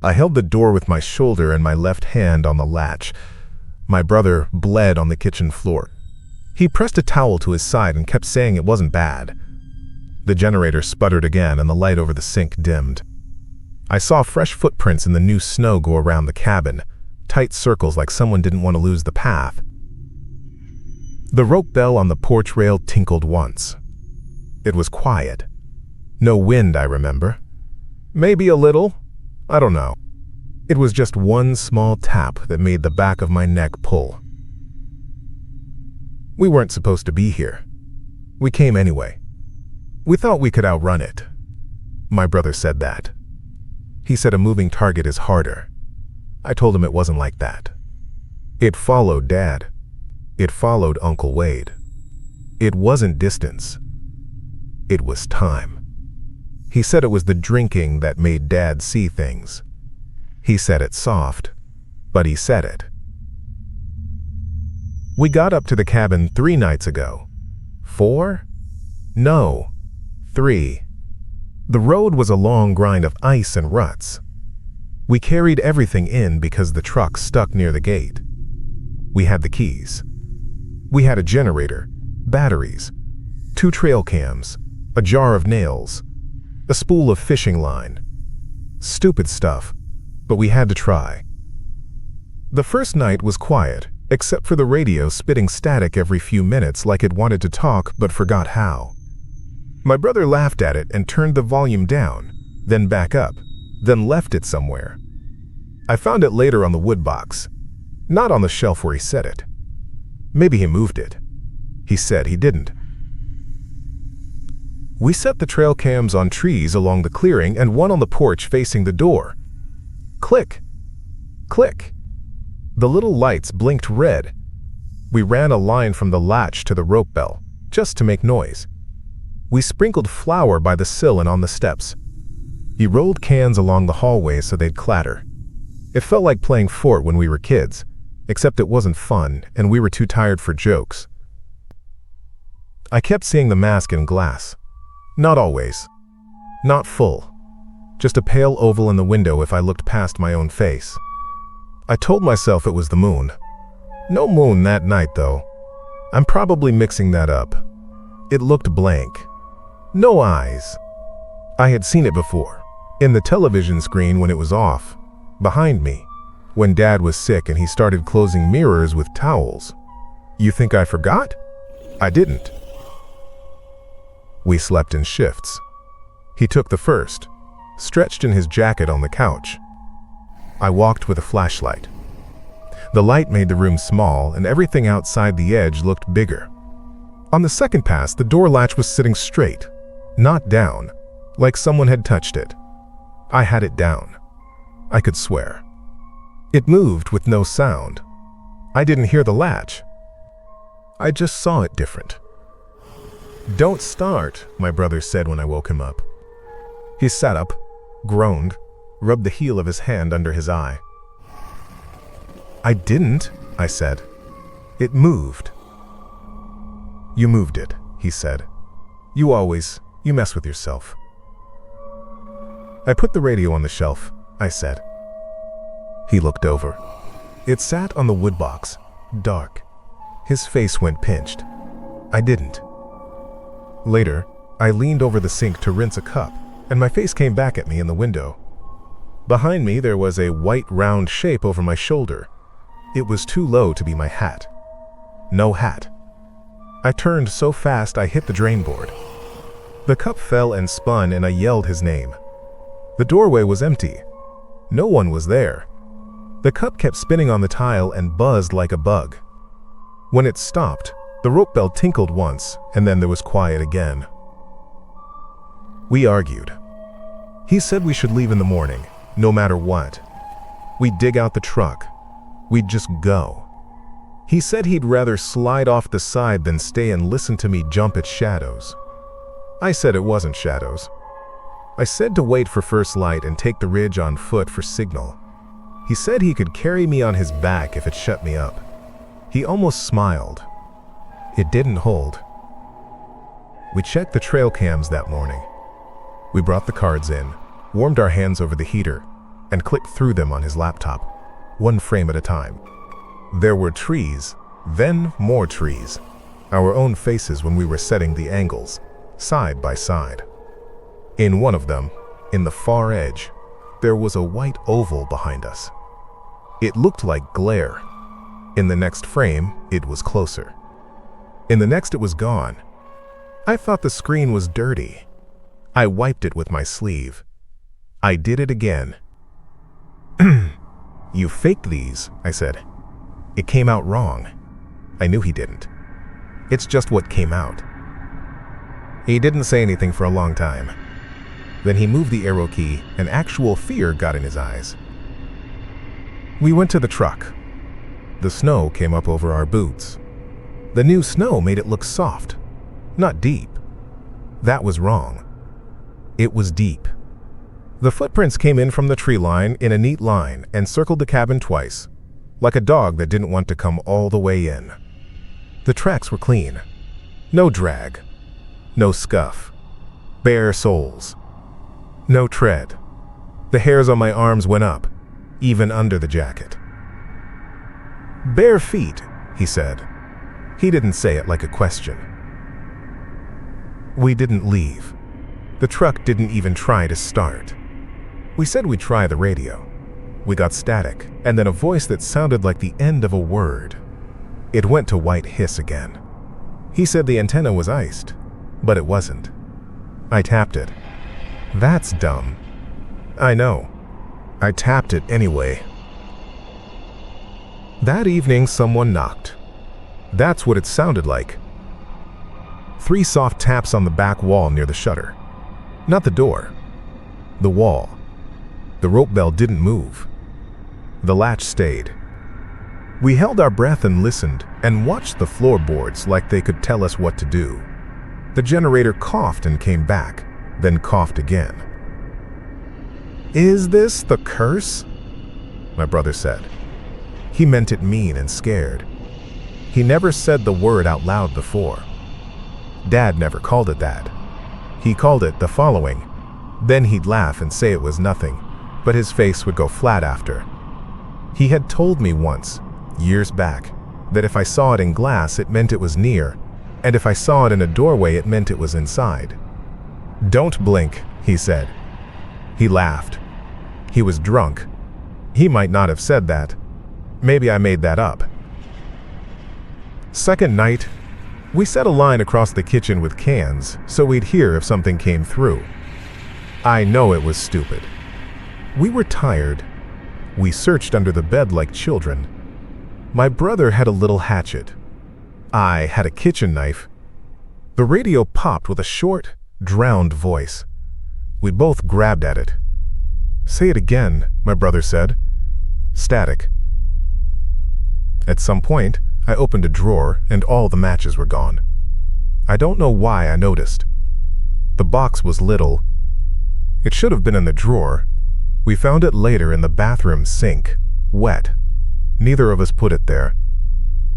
I held the door with my shoulder and my left hand on the latch. My brother bled on the kitchen floor. He pressed a towel to his side and kept saying it wasn't bad. The generator sputtered again and the light over the sink dimmed. I saw fresh footprints in the new snow go around the cabin, tight circles like someone didn't want to lose the path. The rope bell on the porch rail tinkled once. It was quiet. No wind, I remember. Maybe a little. I don't know. It was just one small tap that made the back of my neck pull. We weren't supposed to be here. We came anyway. We thought we could outrun it. My brother said that. He said a moving target is harder. I told him it wasn't like that. It followed Dad. It followed Uncle Wade. It wasn't distance. It was time. He said it was the drinking that made Dad see things. He said it soft, but he said it. We got up to the cabin 3 nights ago. 4? No, 3. The road was a long grind of ice and ruts. We carried everything in because the truck stuck near the gate. We had the keys. We had a generator, batteries, 2 trail cams, a jar of nails, a spool of fishing line. Stupid stuff, but we had to try. The first night was quiet, except for the radio spitting static every few minutes like it wanted to talk but forgot how. My brother laughed at it and turned the volume down, then back up, then left it somewhere. I found it later on the wood box, not on the shelf where he set it. Maybe he moved it. He said he didn't. We set the trail cams on trees along the clearing and one on the porch facing the door. Click! Click! The little lights blinked red. We ran a line from the latch to the rope bell, just to make noise. We sprinkled flour by the sill and on the steps. He rolled cans along the hallway so they'd clatter. It felt like playing fort when we were kids, except it wasn't fun and we were too tired for jokes. I kept seeing the mask in glass. Not always. Not full. Just a pale oval in the window if I looked past my own face. I told myself it was the moon. No moon that night, though. I'm probably mixing that up. It looked blank. No eyes. I had seen it before, in the television screen when it was off, behind me, when Dad was sick and he started closing mirrors with towels. You think I forgot? I didn't. We slept in shifts. He took the first, stretched in his jacket on the couch. I walked with a flashlight. The light made the room small and everything outside the edge looked bigger. On the second pass, the door latch was sitting straight, not down, like someone had touched it. I had it down. I could swear. It moved with no sound. I didn't hear the latch. I just saw it different. "Don't start," my brother said when I woke him up. He sat up, groaned, rubbed the heel of his hand under his eye. "I didn't," I said. "It moved." "You moved it," he said. You mess with yourself." I put the radio on the shelf, I said. He looked over. It sat on the wood box, dark. His face went pinched. I didn't. Later, I leaned over the sink to rinse a cup, and my face came back at me in the window. Behind me there was a white round shape over my shoulder. It was too low to be my hat. No hat. I turned so fast I hit the drain board. The cup fell and spun and I yelled his name. The doorway was empty. No one was there. The cup kept spinning on the tile and buzzed like a bug. When it stopped, the rope bell tinkled once and then there was quiet again. We argued. He said we should leave in the morning, no matter what. We'd dig out the truck. We'd just go. He said he'd rather slide off the side than stay and listen to me jump at shadows. I said it wasn't shadows. I said to wait for first light and take the ridge on foot for signal. He said he could carry me on his back if it shut me up. He almost smiled. It didn't hold. We checked the trail cams that morning. We brought the cards in, warmed our hands over the heater, and clicked through them on his laptop, one frame at a time. There were trees, then more trees, our own faces when we were setting the angles, side by side. In one of them, in the far edge, there was a white oval behind us. It looked like glare. In the next frame, it was closer. In the next, it was gone. I thought the screen was dirty. I wiped it with my sleeve. I did it again. "You faked these," I said. "It came out wrong." I knew he didn't. It's just what came out. He didn't say anything for a long time. Then he moved the arrow key, and actual fear got in his eyes. We went to the truck. The snow came up over our boots. The new snow made it look soft, not deep. That was wrong. It was deep. The footprints came in from the tree line in a neat line and circled the cabin twice, like a dog that didn't want to come all the way in. The tracks were clean. No drag. No scuff. Bare soles. No tread. The hairs on my arms went up, even under the jacket. "Bare feet," he said. He didn't say it like a question. We didn't leave. The truck didn't even try to start. We said we'd try the radio. We got static, and then a voice that sounded like the end of a word. It went to white hiss again. He said the antenna was iced, but it wasn't. I tapped it. That's dumb. I know. I tapped it anyway. That evening, someone knocked. That's what it sounded like. 3 soft taps on the back wall near the shutter. Not the door. The wall. The rope bell didn't move. The latch stayed. We held our breath and listened and watched the floorboards like they could tell us what to do. The generator coughed and came back, then coughed again. "Is this the curse?" my brother said. He meant it mean and scared. He never said the word out loud before. Dad never called it that. He called it the following. Then he'd laugh and say it was nothing, but his face would go flat after. He had told me once, years back, that if I saw it in glass, it meant it was near, and if I saw it in a doorway, it meant it was inside. "Don't blink," he said. He laughed. He was drunk. He might not have said that. Maybe I made that up. Second night, we set a line across the kitchen with cans so we'd hear if something came through. I know it was stupid. We were tired. We searched under the bed like children. My brother had a little hatchet. I had a kitchen knife. The radio popped with a short, drowned voice. We both grabbed at it. "Say it again," my brother said. Static. At some point, I opened a drawer and all the matches were gone. I don't know why I noticed. The box was little. It should have been in the drawer. We found it later in the bathroom sink, wet. Neither of us put it there.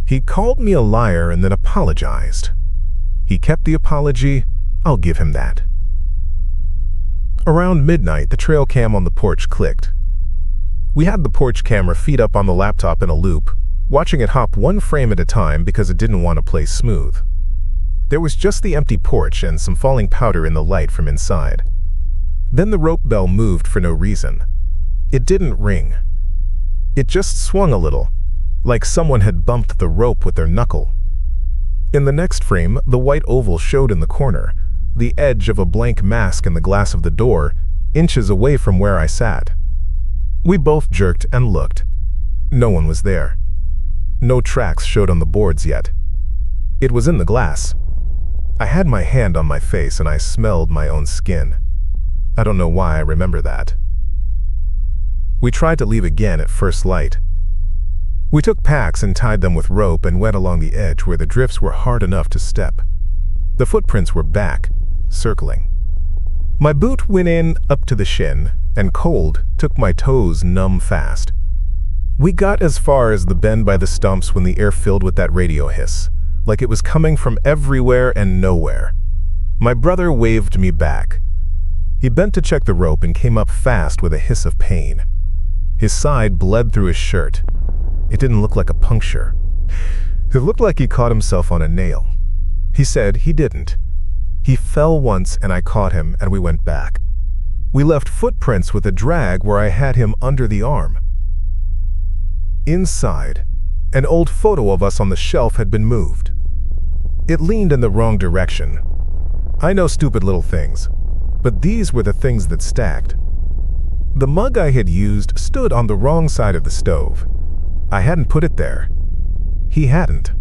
He called me a liar and then apologized. He kept the apology. I'll give him that. Around midnight, the trail cam on the porch clicked. We had the porch camera feed up on the laptop in a loop, watching it hop one frame at a time because it didn't want to play smooth. There was just the empty porch and some falling powder in the light from inside. Then the rope bell moved for no reason. It didn't ring. It just swung a little, like someone had bumped the rope with their knuckle. In the next frame, the white oval showed in the corner, the edge of a blank mask in the glass of the door, inches away from where I sat. We both jerked and looked. No one was there. No tracks showed on the boards yet. It was in the glass. I had my hand on my face and I smelled my own skin. I don't know why I remember that. We tried to leave again at first light. We took packs and tied them with rope and went along the edge where the drifts were hard enough to step. The footprints were back, circling. My boot went in up to the shin, and cold took my toes numb fast. We got as far as the bend by the stumps when the air filled with that radio hiss, like it was coming from everywhere and nowhere. My brother waved me back. He bent to check the rope and came up fast with a hiss of pain. His side bled through his shirt. It didn't look like a puncture. It looked like he caught himself on a nail. He said he didn't. He fell once and I caught him and we went back. We left footprints with a drag where I had him under the arm. Inside, an old photo of us on the shelf had been moved. It leaned in the wrong direction. I know stupid little things, but these were the things that stacked. The mug I had used stood on the wrong side of the stove. I hadn't put it there. He hadn't.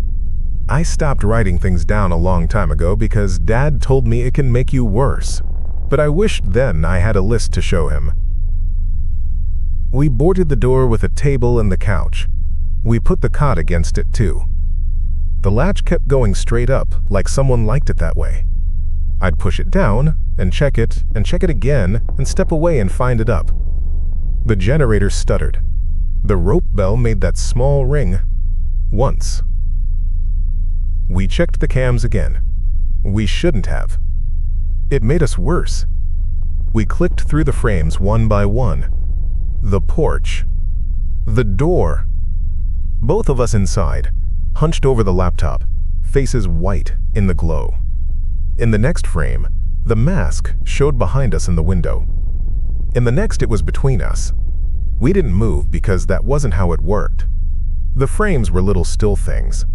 I stopped writing things down a long time ago because Dad told me it can make you worse, but I wished then I had a list to show him. We boarded the door with a table and the couch. We put the cot against it too. The latch kept going straight up, like someone liked it that way. I'd push it down, and check it again, and step away and find it up. The generator stuttered. The rope bell made that small ring. Once. We checked the cams again. We shouldn't have. It made us worse. We clicked through the frames one by one. The porch. The door. Both of us inside, hunched over the laptop, faces white in the glow. In the next frame, the mask showed behind us in the window. In the next, it was between us. We didn't move because that wasn't how it worked. The frames were little still things.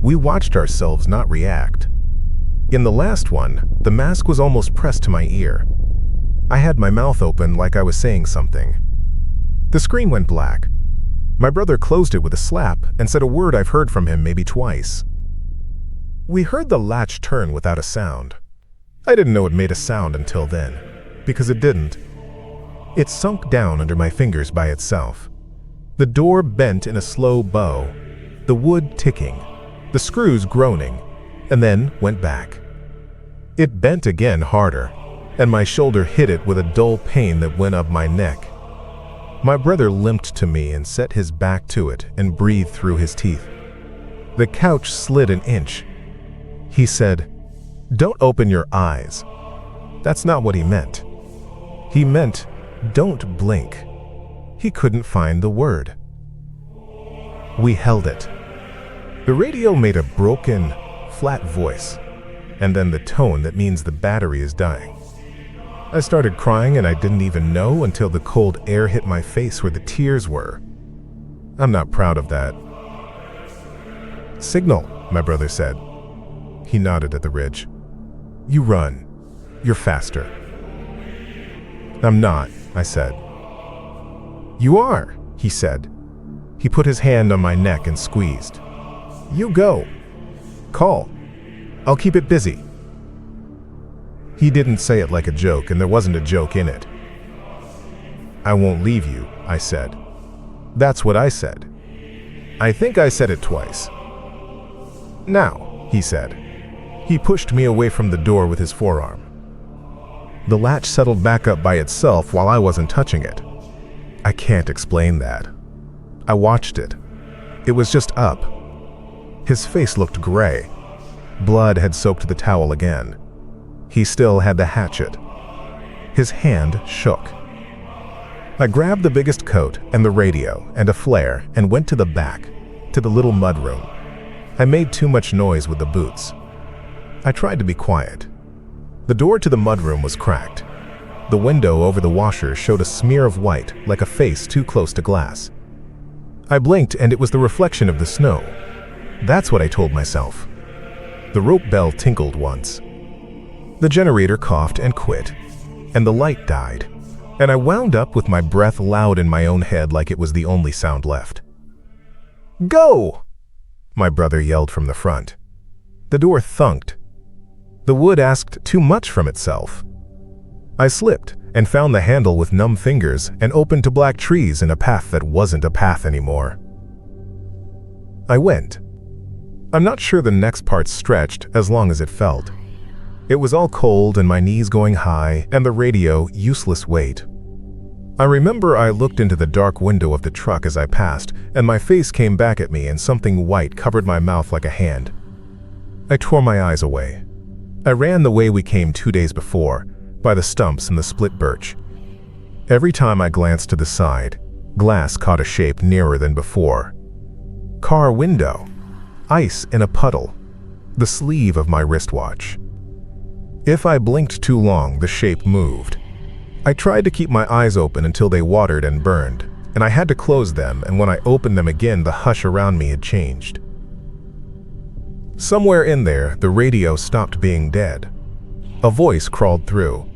We watched ourselves not react. In the last one, the mask was almost pressed to my ear. I had my mouth open like I was saying something. The screen went black. My brother closed it with a slap and said a word I've heard from him maybe twice. We heard the latch turn without a sound. I didn't know it made a sound until then, because it didn't. It sunk down under my fingers by itself. The door bent in a slow bow, the wood ticking, the screws groaning, and then went back. It bent again harder, and my shoulder hit it with a dull pain that went up my neck. My brother limped to me and set his back to it and breathed through his teeth. The couch slid an inch. He said, "Don't open your eyes." That's not what he meant. He meant, "Don't blink." He couldn't find the word. We held it. The radio made a broken, flat voice, and then the tone that means the battery is dying. I started crying and I didn't even know until the cold air hit my face where the tears were. I'm not proud of that. "Signal," my brother said. He nodded at the ridge. "You run. You're faster." "I'm not," I said. "You are," he said. He put his hand on my neck and squeezed. "You go. Call. I'll keep it busy." He didn't say it like a joke, and there wasn't a joke in it. "I won't leave you," I said. That's what I said. I think I said it twice. "Now," he said. He pushed me away from the door with his forearm. The latch settled back up by itself while I wasn't touching it. I can't explain that. I watched it. It was just up. His face looked gray. Blood had soaked the towel again. He still had the hatchet. His hand shook. I grabbed the biggest coat and the radio and a flare and went to the back, to the little mudroom. I made too much noise with the boots. I tried to be quiet. The door to the mudroom was cracked. The window over the washer showed a smear of white, like a face too close to glass. I blinked and it was the reflection of the snow. That's what I told myself. The rope bell tinkled once. The generator coughed and quit, and the light died, and I wound up with my breath loud in my own head like it was the only sound left. "Go!" my brother yelled from the front. The door thunked. The wood asked too much from itself. I slipped and found the handle with numb fingers and opened to black trees in a path that wasn't a path anymore. I went. I'm not sure the next part stretched as long as it felt. It was all cold and my knees going high and the radio useless weight. I remember I looked into the dark window of the truck as I passed and my face came back at me and something white covered my mouth like a hand. I tore my eyes away. I ran the way we came 2 days before, by the stumps and the split birch. Every time I glanced to the side, Glass caught a shape nearer than before. Car window. Ice in a puddle. The sleeve of my wristwatch. If I blinked too long, the shape moved. I tried to keep my eyes open until they watered and burned, and I had to close them, and when I opened them again, the hush around me had changed. Somewhere in there, the radio stopped being dead. A voice crawled through.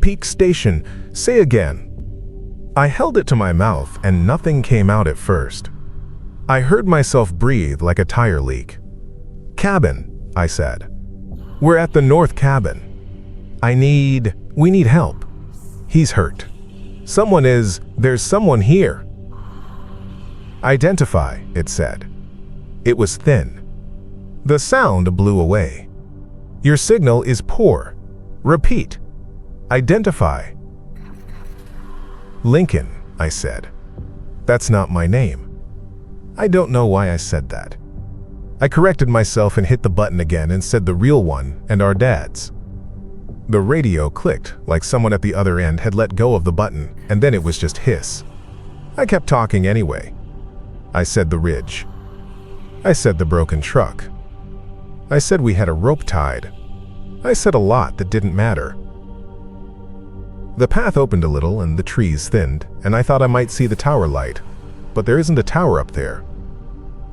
"Peak station, say again." I held it to my mouth and nothing came out at first. I heard myself breathe like a tire leak. "Cabin," I said. "We're at the north cabin. We need help. He's hurt. There's someone here." "Identify," it said. It was thin. The sound blew away. "Your signal is poor. Repeat. Identify." "Lincoln," I said. "That's not my name." I don't know why I said that. I corrected myself and hit the button again and said the real one and our dad's. The radio clicked like someone at the other end had let go of the button, and then it was just hiss. I kept talking anyway. I said the ridge. I said the broken truck. I said we had a rope tied. I said a lot that didn't matter. The path opened a little and the trees thinned, and I thought I might see the tower light, but there isn't a tower up there.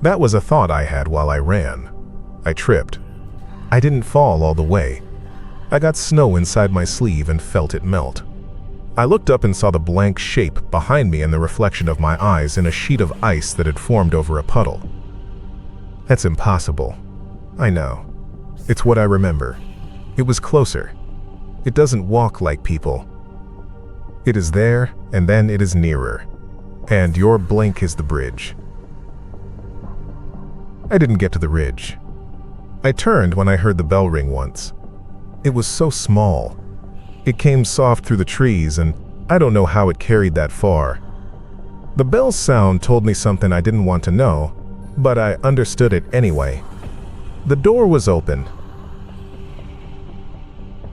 That was a thought I had while I ran. I tripped. I didn't fall all the way. I got snow inside my sleeve and felt it melt. I looked up and saw the blank shape behind me and the reflection of my eyes in a sheet of ice that had formed over a puddle. That's impossible. I know. It's what I remember. It was closer. It doesn't walk like people. It is there, and then it is nearer. And your blink is the bridge. I didn't get to the ridge. I turned when I heard the bell ring once. It was so small. It came soft through the trees, and I don't know how it carried that far. The bell's sound told me something I didn't want to know, but I understood it anyway. The door was open.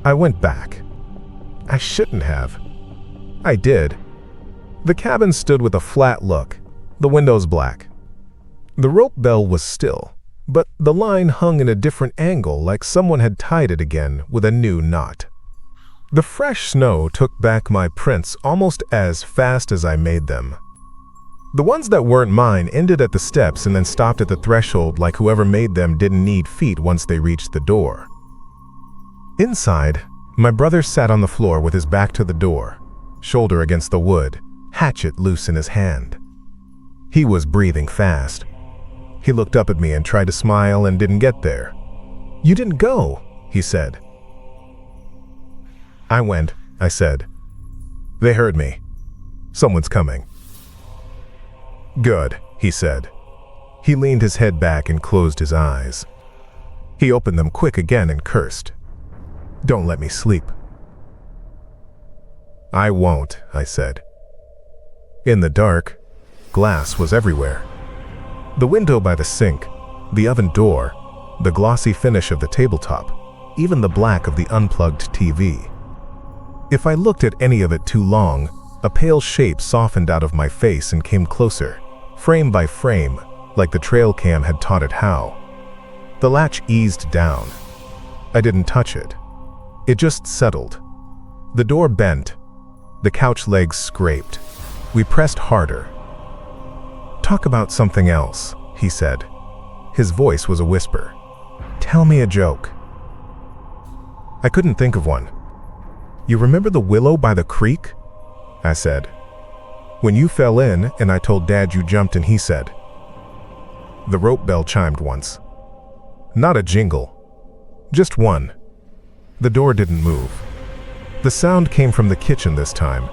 I went back. I shouldn't have. I did. The cabin stood with a flat look, the windows black. The rope bell was still, but the line hung in a different angle like someone had tied it again with a new knot. The fresh snow took back my prints almost as fast as I made them. The ones that weren't mine ended at the steps and then stopped at the threshold like whoever made them didn't need feet once they reached the door. Inside, my brother sat on the floor with his back to the door, shoulder against the wood, hatchet loose in his hand. He was breathing fast. He looked up at me and tried to smile and didn't get there. "You didn't go," he said. "I went," I said. "They heard me. Someone's coming." "Good," he said. He leaned his head back and closed his eyes. He opened them quick again and cursed. "Don't let me sleep." "I won't," I said. In the dark, glass was everywhere. The window by the sink, the oven door, the glossy finish of the tabletop, even the black of the unplugged TV. If I looked at any of it too long, a pale shape softened out of my face and came closer, frame by frame, like the trail cam had taught it how. The latch eased down. I didn't touch it. It just settled. The door bent. The couch legs scraped. We pressed harder. "Talk about something else," he said. His voice was a whisper. "Tell me a joke." I couldn't think of one. "You remember the willow by the creek?" I said. "When you fell in and I told Dad you jumped and he said." The rope bell chimed once. Not a jingle. Just one. The door didn't move. The sound came from the kitchen this time.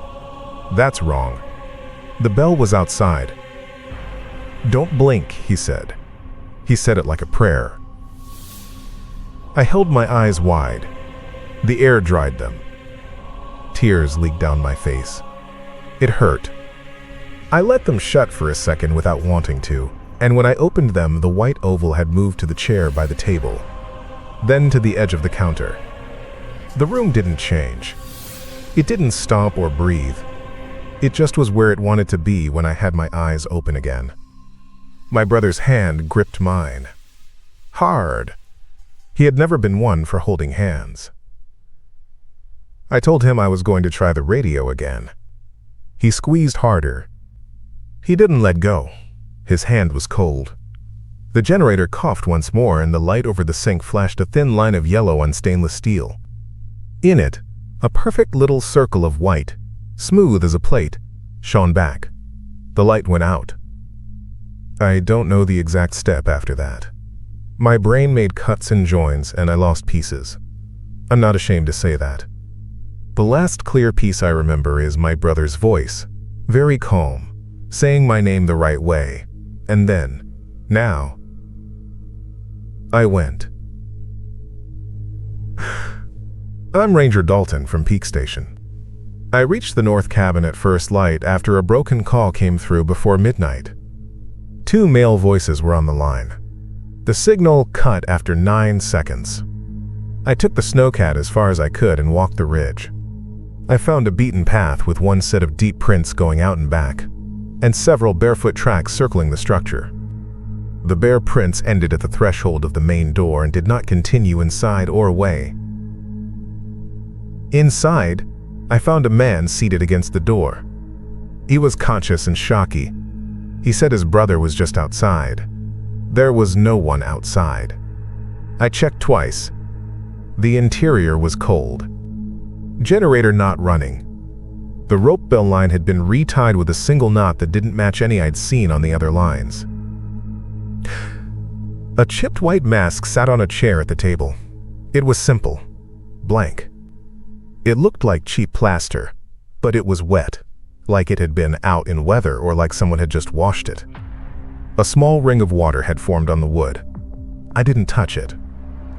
That's wrong. The bell was outside. "Don't blink," he said. He said it like a prayer. I held my eyes wide. The air dried them. Tears leaked down my face. It hurt. I let them shut for a second without wanting to, and when I opened them, the white oval had moved to the chair by the table, then to the edge of the counter. The room didn't change. It didn't stomp or breathe. It just was where it wanted to be when I had my eyes open again. My brother's hand gripped mine. Hard. He had never been one for holding hands. I told him I was going to try the radio again. He squeezed harder. He didn't let go. His hand was cold. The generator coughed once more, and the light over the sink flashed a thin line of yellow on stainless steel. In it, a perfect little circle of white, smooth as a plate, shone back. The light went out. I don't know the exact step after that. My brain made cuts and joins, and I lost pieces. I'm not ashamed to say that. The last clear piece I remember is my brother's voice, very calm, saying my name the right way, and then, now, I went. I'm Ranger Dalton from Peak Station. I reached the north cabin at first light after a broken call came through before midnight. 2 male voices were on the line. The signal cut after 9 seconds. I took the snowcat as far as I could and walked the ridge. I found a beaten path with one set of deep prints going out and back, and several barefoot tracks circling the structure. The bare prints ended at the threshold of the main door and did not continue inside or away. Inside, I found a man seated against the door. He was conscious and shocky. He said his brother was just outside. There was no one outside. I checked twice. The interior was cold. Generator not running. The rope bell line had been retied with a single knot that didn't match any I'd seen on the other lines. A chipped white mask sat on a chair at the table. It was simple, blank. It looked like cheap plaster, but it was wet, like it had been out in weather or like someone had just washed it. A small ring of water had formed on the wood. I didn't touch it.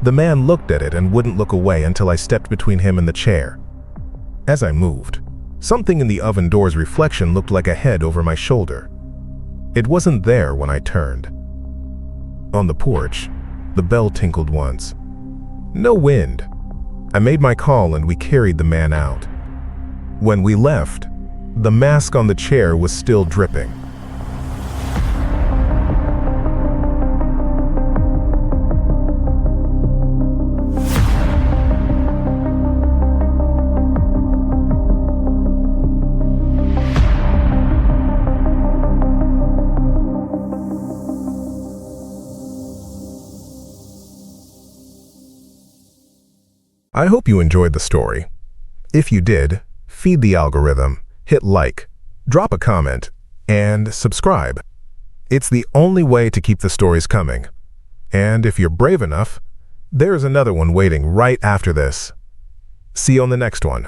The man looked at it and wouldn't look away until I stepped between him and the chair. As I moved, something in the oven door's reflection looked like a head over my shoulder. It wasn't there when I turned. On the porch, the bell tinkled once. No wind. I made my call and we carried the man out. When we left, the mask on the chair was still dripping. I hope you enjoyed the story. If you did, feed the algorithm, hit like, drop a comment, and subscribe. It's the only way to keep the stories coming. And if you're brave enough, there's another one waiting right after this. See you on the next one.